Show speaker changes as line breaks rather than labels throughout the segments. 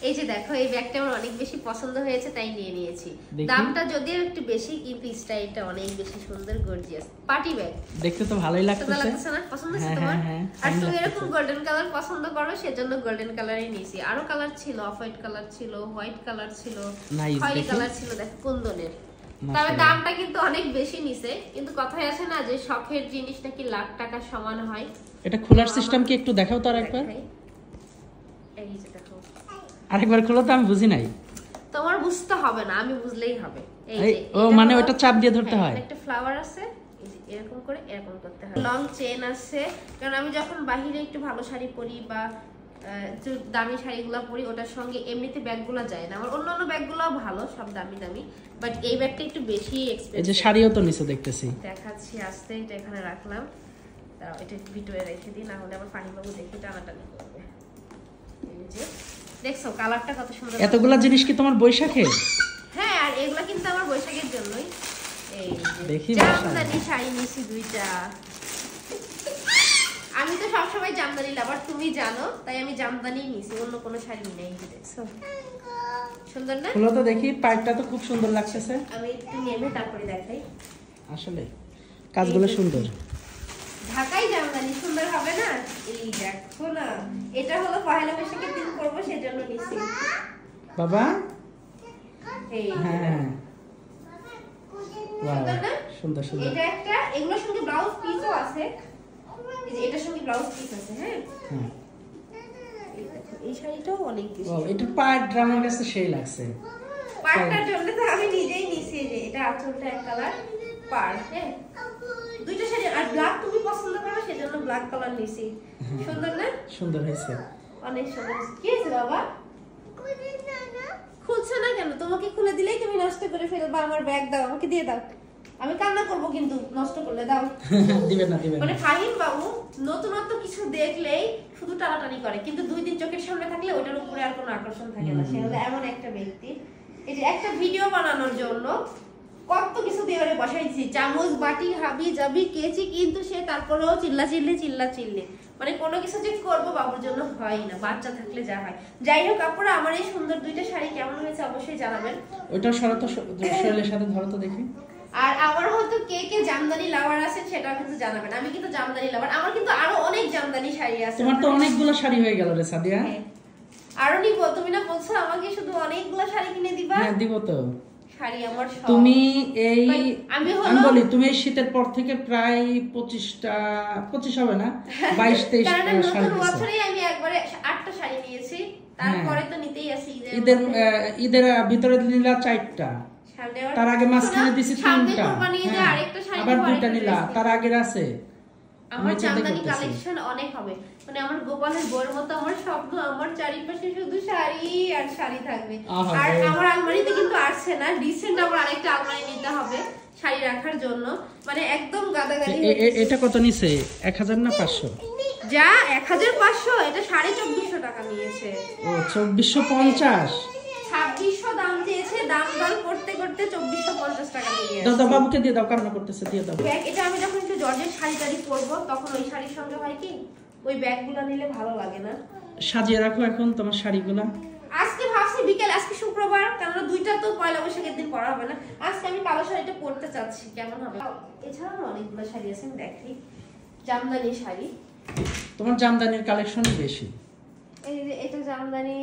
এই যে দেখো এই ব্যাগটা আমার অনেক বেশি পছন্দ হয়েছে তাই নিয়ে নিয়েছি। দামটা যদিও একটু বেশি কিন্তু স্টাইলটা অনেক বেশি সুন্দর গর্জিয়াস পার্টি ব্যাগ।
দেখতে তো ভালোই লাগতেছে।
ভালো লাগছে না? পছন্দ হচ্ছে তোমার? আর তুমি এরকম গোল্ডেন কালার পছন্দ করো সেজন্য গোল্ডেন কালারই নিয়েছি। আরো কালার ছিল, অফ হোয়াইট কালার ছিল, হোয়াইট কালার ছিল, খয়েরি কালার ছিল, দেখো কুন্দনের। তবে দামটা কিন্তু অনেক বেশি নিছে, কিন্তু কথাই আছে না যে শখের জিনিস নাকি লাখ টাকার সমান হয়।
এটা খোলার সিস্টেম কি একটু দেখাও তো আরেকবার।
এই যে দেখো
আরেকবার খোলো তো, আমি বুঝি নাই।
তোমার বুঝতে হবে না, আমি বুঝলেই হবে। এই যে
ও মানে ওটা চাপ দিয়ে ধরতে হয়।
একটা ফ্লাওয়ার আছে, এই যে এরকম করে এরকম করতে হয়। লং চেন আছে, কারণ আমি যখন বাইরে একটু ভালো শাড়ি পরি বা একটু দামি শাড়িগুলো পরি ওটার সঙ্গে এমনিতে ব্যাগগুলো যায় না। আমার অন্যান্য ব্যাগগুলো ভালো, সব দামি দামি, বাট এই ব্যাগটা একটু বেশি এক্সপেন্সিভ।
এই যে শাড়িও তো নিচে দেখতেছি,
দেখাচ্ছি আস্তে। এটা এখানে রাখলাম, দাঁড়াও এটা ভিডিওয়ে রেখে দিই, না হলে আবার ফাহিমবাবু দেখে টানাটানি করবে। এই যে দেখছো কালারটা কত সুন্দর।
এতগুলা জিনিস কি তোমার বৈশাখের?
হ্যাঁ, আর এগুলা কিন্তু আমার বৈশাখের জন্যই। এই
দেখি
জামদানি শাড়ি নিছি দুইটা। আমি তো সবসময় জামদানি লাভার, তুমি জানো, তাই আমি জামদানি নিছি, অন্য কোনো শাড়ি নেই। দেখছো সুন্দর না?
খুলো তো দেখি, পাইপটা তো খুব সুন্দর লাগতেছে।
আমি একটু নেমে তারপরে দেখাই।
আসলে কাজগুলো সুন্দর।
ঢাকাই জামদানি সুন্দর হবে না? এই দেখো না, এটা হলো পহেলা বৈশাখের দিন পরবো সেজন্য নিছি
বাবা।
এই
হ্যাঁ
সুন্দর না?
সুন্দর সুন্দর।
এটা একটা, এগুলোর সঙ্গে ব্লাউজ পিসও আছে। এই যে এটার সঙ্গে ব্লাউজ পিস আছে। হ্যাঁ এই দেখো এই শাড়িটাও অনেক বেশি।
ও এটা পাড় ড্রামার কাছে সেই লাগছে।
পাড়টার জন্য তো আমি নিজেই নিছি। যে এটা আঁচলটা এক কালার পাড়। হ্যাঁ দুইটা শাড়ি, আর ব্ল্যাক তুমি পছন্দ করো সেজন্য ব্ল্যাক কালার নিছি। সুন্দর না?
সুন্দর হয়েছে,
অনেক সুন্দর। কি হয়েছে বাবা? খুলছে না কেন? তোমাকে খুলে দিলেই তুমি নষ্ট করে ফেলবা। আমার ব্যাগ দাও, আমাকে দিয়ে দাও, আমি কান্না করবো কিন্তু নষ্ট করলে। দাও।
দিবেন না দিবেন না।
মানে ফাহিম বাবু নতুনত্ব কিছু দেখলেই শুধু টানাটানি করে, কিন্তু দুই দিন চোখের সামনে থাকলে ওটার উপরে আর কোনো আকর্ষণ থাকে না। সে হলো এমন একটা ব্যক্তি। এই যে একটা ভিডিও বানানোর জন্য কত কিছু দিয়ে বসাইছি, চামচ বাটি হাবি জাবি কেচি, কিন্তু সে তারপরেও চিল্লা চিল্লি। মানে কোনো কিছু যে করবো বাবুর জন্য হয় না, বাচ্চা থাকলে যা হয়। যাই হোক আপুরা, আমার এই সুন্দর দুইটা শাড়ি কেমন হয়েছে অবশ্যই জানাবেন।
ওইটা শরত শৈলের সাথে ধরো তো দেখি।
আর আমার হয়তো কে কে জামদানি লাভার আছেন সেটাও কিন্তু জানাবেন। আমি কিন্তু জামদানি লাভার, আমার কিন্তু আরো অনেক জামদানি শাড়ি আছে।
তোমার তো অনেকগুলো শাড়ি হয়ে গেল রে সাদিয়া।
আরো নিব, তুমি না বলছো আমাকে শুধু অনেকগুলো শাড়ি কিনে দিবা?
হ্যাঁ দিব তো।
শাড়ি আমার সব।
তুমি এই
আমি
বলি, তুমি এই শীতের পর থেকে প্রায় 25 হবে না, 22-23
শাড়ি।
শাড়ি
নতুন বছরেই আমি একবারে 8টা শাড়ি নিয়েছি, তারপরে তো নিতেই আছি।
ঈদের ভিতরে নিলা 4টা, তার আগে মাঝখানে দিছি 3টা, আবার 2টা নিলা, তার আগের আছে।
আমার জামদানি কালেকশন অনেক হবে। মানে আমার গোপালের বউর মতো আমার স্বপ্ন, আমার চারিপাশে শুধু শাড়ি আর শাড়ি থাকবে। আর আমার আলমারিতে কিন্তু আসছে না, রিসেন্ট আমার আরেকটা আলমারি নিতে হবে শাড়ি রাখার জন্য। মানে একদম গাদাগাদি।
এটা কত নিছে? 1000 না 500?
যা 1500, এটা 2450 টাকা নিয়েছে।
ও 2450।
2600 দাম দিয়েছে, দাম দর করতে করতে 2450 টাকা নিয়ে
দাদা বাবুকে দিয়ে দাও, কান্না করতেছে, দিয়ে দাও।
ব্যাগ এটা আমি যখন একটু জর্জেট শাড়ি টাড়ি পরবো তখন ওই শাড়ির সঙ্গে হয় কি ওই ব্যাগগুলো নিলে ভালো লাগে না।
সাজিয়ে রাখো এখন তোমার শাড়িগুলো।
আজকে ভাবছি বিকেল, আজকে শুক্রবার, কারণ দুইটা তো পয়লা বৈশাখের দিন পরা হবে না। আজকে আমি কালো শাড়িটা পরতে চাচ্ছি, কেমন হবে। এছাড়াও অনেকগুলো শাড়ি আছে, আমি দেখাই। জামদানি শাড়ি,
তোমার জামদানির কালেকশন বেশি।
এই যে এটা জামদানি।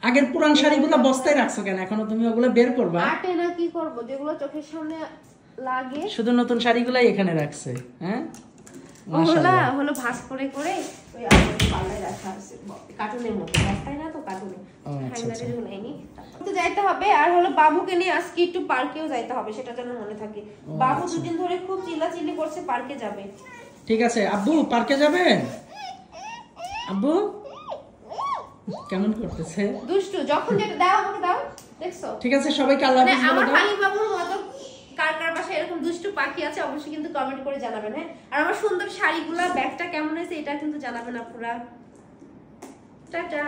আগের পুরান শাড়িগুলো বস্তায় রাখছো কেন? এখনো তুমি ওগুলো বের করবা?
আটে না কি করব, যেগুলো চোখের সামনে লাগে।
শুধু নতুন শাড়িগুলাই এখানে রাখছে। হ্যাঁ
ওগুলা হলো ভাঁজ করে করে ওই আমাদের পাল্লায় রাখা আছে কার্টুনের মতো, রাস্তায় না তো কার্টুনে হ্যাঙ্গারে যখন নেইনি তো যাইতে হবে। আর হলো বাবুকে নিয়ে আজকে একটু পার্কেও যাইতে হবে, সেটা যেন মনে থাকে। বাবু দুদিন ধরে খুব চিল্লাচিল্লি করছে, পার্কে যাবে।
ঠিক আছে আব্বু, পার্কে যাবেন? আব্বু কেমন করতেছে
দুষ্টু, যখন যেটা দাও আমাকে দাও। দেখছো?
ঠিক আছে, সবাইকে আল্লাহ হাফেজ বলে দাও।
আমার ফাহিম বাবুর মতো কার কার বাসায় এরকম দুষ্টু পাখি আছে অবশ্যই কিন্তু কমেন্ট করে জানাবেন। হ্যাঁ, আর আমার সুন্দর শাড়িগুলা ব্যাগটা কেমন হয়েছে এটা কিন্তু জানাবেন আপুরা। টাটা।